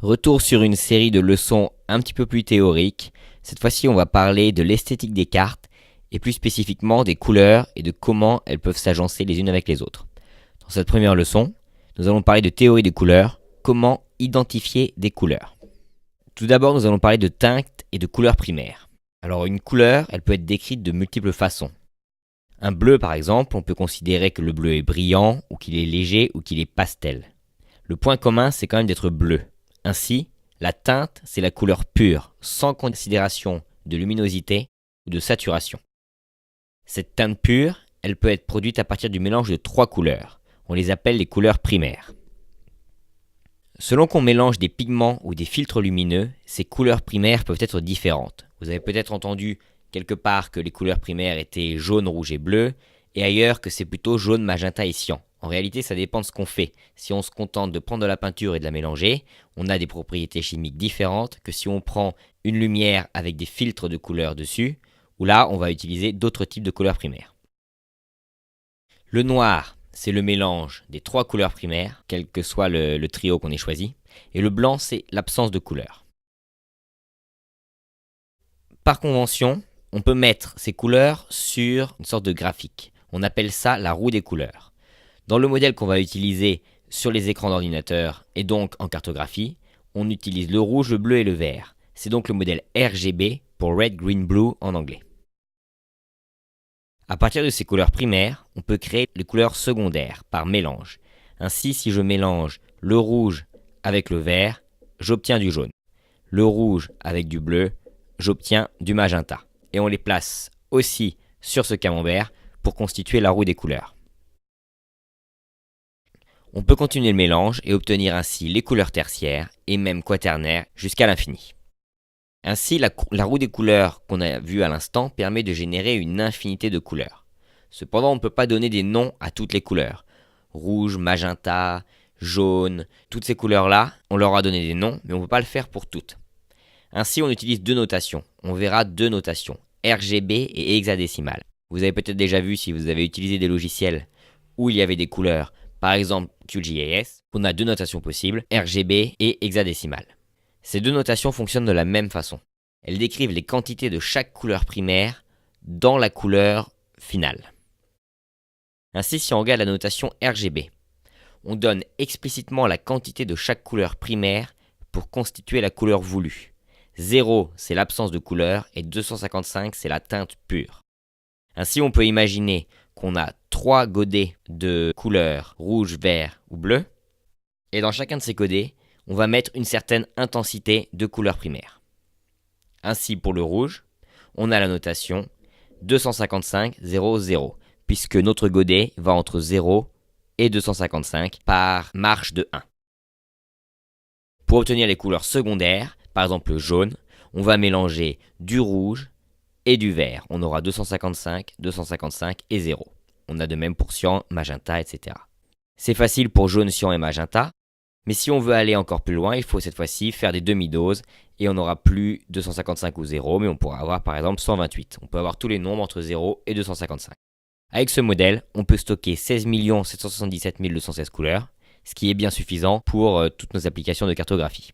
Retour sur une série de leçons un petit peu plus théoriques. Cette fois-ci, on va parler de l'esthétique des cartes et plus spécifiquement des couleurs et de comment elles peuvent s'agencer les unes avec les autres. Dans cette première leçon, nous allons parler de théorie des couleurs, comment identifier des couleurs. Tout d'abord, nous allons parler de teintes et de couleurs primaires. Alors une couleur, elle peut être décrite de multiples façons. Un bleu par exemple, on peut considérer que le bleu est brillant, ou qu'il est léger, ou qu'il est pastel. Le point commun, c'est quand même d'être bleu. Ainsi, la teinte, c'est la couleur pure, sans considération de luminosité ou de saturation. Cette teinte pure, elle peut être produite à partir du mélange de 3 couleurs. On les appelle les couleurs primaires. Selon qu'on mélange des pigments ou des filtres lumineux, ces couleurs primaires peuvent être différentes. Vous avez peut-être entendu quelque part que les couleurs primaires étaient jaune, rouge et bleu, et ailleurs que c'est plutôt jaune, magenta et cyan. En réalité, ça dépend de ce qu'on fait. Si on se contente de prendre de la peinture et de la mélanger, on a des propriétés chimiques différentes que si on prend une lumière avec des filtres de couleurs dessus, où là, on va utiliser d'autres types de couleurs primaires. Le noir, c'est le mélange des 3 couleurs primaires, quel que soit le trio qu'on ait choisi, et le blanc, c'est l'absence de couleurs. Par convention, on peut mettre ces couleurs sur une sorte de graphique. On appelle ça la roue des couleurs. Dans le modèle qu'on va utiliser sur les écrans d'ordinateur et donc en cartographie, on utilise le rouge, le bleu et le vert. C'est donc le modèle RGB pour Red, Green, Blue en anglais. À partir de ces couleurs primaires, on peut créer les couleurs secondaires par mélange. Ainsi, si je mélange le rouge avec le vert, j'obtiens du jaune. Le rouge avec du bleu, j'obtiens du magenta. Et on les place aussi sur ce camembert pour constituer la roue des couleurs. On peut continuer le mélange et obtenir ainsi les couleurs tertiaires et même quaternaires jusqu'à l'infini. Ainsi, la roue des couleurs qu'on a vue à l'instant permet de générer une infinité de couleurs. Cependant, on ne peut pas donner des noms à toutes les couleurs. Rouge, magenta, jaune, toutes ces couleurs-là, on leur a donné des noms, mais on ne peut pas le faire pour toutes. Ainsi, on utilise 2 notations. On verra 2 notations, RGB et hexadécimale. Vous avez peut-être déjà vu si vous avez utilisé des logiciels où il y avait des couleurs, par exemple QGIS, on a 2 notations possibles, RGB et hexadécimale. Ces 2 notations fonctionnent de la même façon. Elles décrivent les quantités de chaque couleur primaire dans la couleur finale. Ainsi, si on regarde la notation RGB, on donne explicitement la quantité de chaque couleur primaire pour constituer la couleur voulue. 0, c'est l'absence de couleur et 255, c'est la teinte pure. Ainsi, on peut imaginer qu'on a 3 godets de couleurs rouge, vert ou bleu, et dans chacun de ces godets, on va mettre une certaine intensité de couleur primaire. Ainsi, pour le rouge, on a la notation 255, 0, 0, puisque notre godet va entre 0 et 255 par marche de 1. Pour obtenir les couleurs secondaires, par exemple le jaune, on va mélanger du rouge et du vert. On aura 255, 255 et 0. On a de même pour cyan, magenta, etc. C'est facile pour jaune, cyan et magenta, mais si on veut aller encore plus loin, il faut cette fois-ci faire des demi-doses et on n'aura plus 255 ou 0, mais on pourra avoir par exemple 128. On peut avoir tous les nombres entre 0 et 255. Avec ce modèle, on peut stocker 16 777 216 couleurs, ce qui est bien suffisant pour toutes nos applications de cartographie.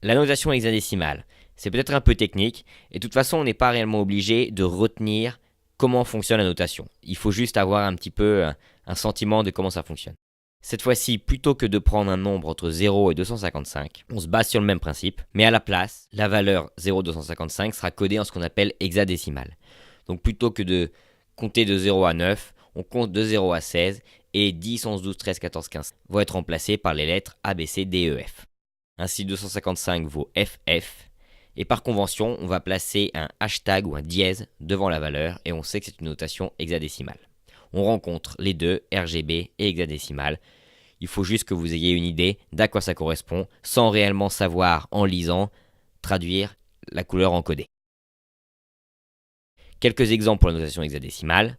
La notation hexadécimale, c'est peut-être un peu technique, et de toute façon on n'est pas réellement obligé de retenir comment fonctionne la notation. Il faut juste avoir un petit peu un sentiment de comment ça fonctionne. Cette fois-ci, plutôt que de prendre un nombre entre 0 et 255, on se base sur le même principe, mais à la place, la valeur 0,255 sera codée en ce qu'on appelle hexadécimal. Donc plutôt que de compter de 0 à 9, on compte de 0 à 16, et 10, 11, 12, 13, 14, 15 vont être remplacés par les lettres A, B, C, D, E, F. Ainsi 255 vaut FF, et par convention, on va placer un hashtag ou un dièse devant la valeur, et on sait que c'est une notation hexadécimale. On rencontre les deux, RGB et hexadécimal. Il faut juste que vous ayez une idée d'à quoi ça correspond, sans réellement savoir, en lisant, traduire la couleur encodée. Quelques exemples pour la notation hexadécimale.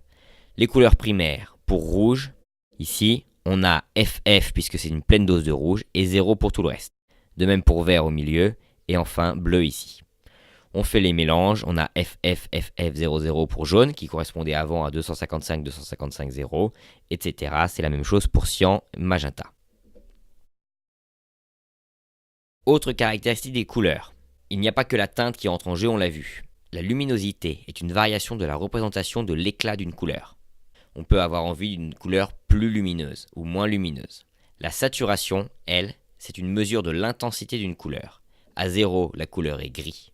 Les couleurs primaires pour rouge, ici, on a FF puisque c'est une pleine dose de rouge, et 0 pour tout le reste. De même pour vert au milieu, et enfin bleu ici. On fait les mélanges, on a FF, FF, 00 pour jaune, qui correspondait avant à 255, 255, 0, etc. C'est la même chose pour cyan, magenta. Autre caractéristique des couleurs. Il n'y a pas que la teinte qui entre en jeu, on l'a vu. La luminosité est une variation de la représentation de l'éclat d'une couleur. On peut avoir envie d'une couleur plus lumineuse ou moins lumineuse. La saturation, elle, c'est une mesure de l'intensité d'une couleur. À 0, la couleur est gris.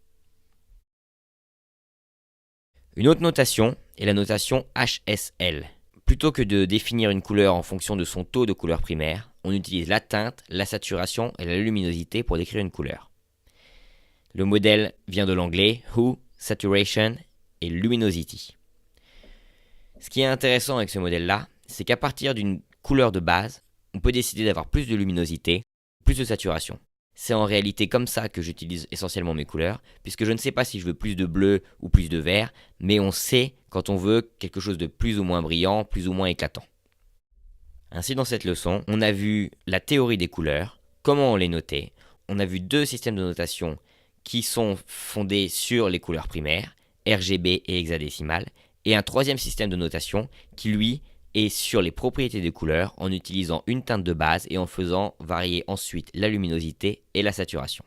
Une autre notation est la notation HSL. Plutôt que de définir une couleur en fonction de son taux de couleur primaire, on utilise la teinte, la saturation et la luminosité pour décrire une couleur. Le modèle vient de l'anglais Hue, Saturation et Luminosity. Ce qui est intéressant avec ce modèle-là, c'est qu'à partir d'une couleur de base, on peut décider d'avoir plus de luminosité, plus de saturation. C'est en réalité comme ça que j'utilise essentiellement mes couleurs, puisque je ne sais pas si je veux plus de bleu ou plus de vert, mais on sait quand on veut quelque chose de plus ou moins brillant, plus ou moins éclatant. Ainsi, dans cette leçon, on a vu la théorie des couleurs, comment on les notait, on a vu deux systèmes de notation qui sont fondés sur les couleurs primaires, RGB et hexadécimal, et un troisième système de notation qui, lui, est sur les propriétés des couleurs en utilisant une teinte de base et en faisant varier ensuite la luminosité et la saturation.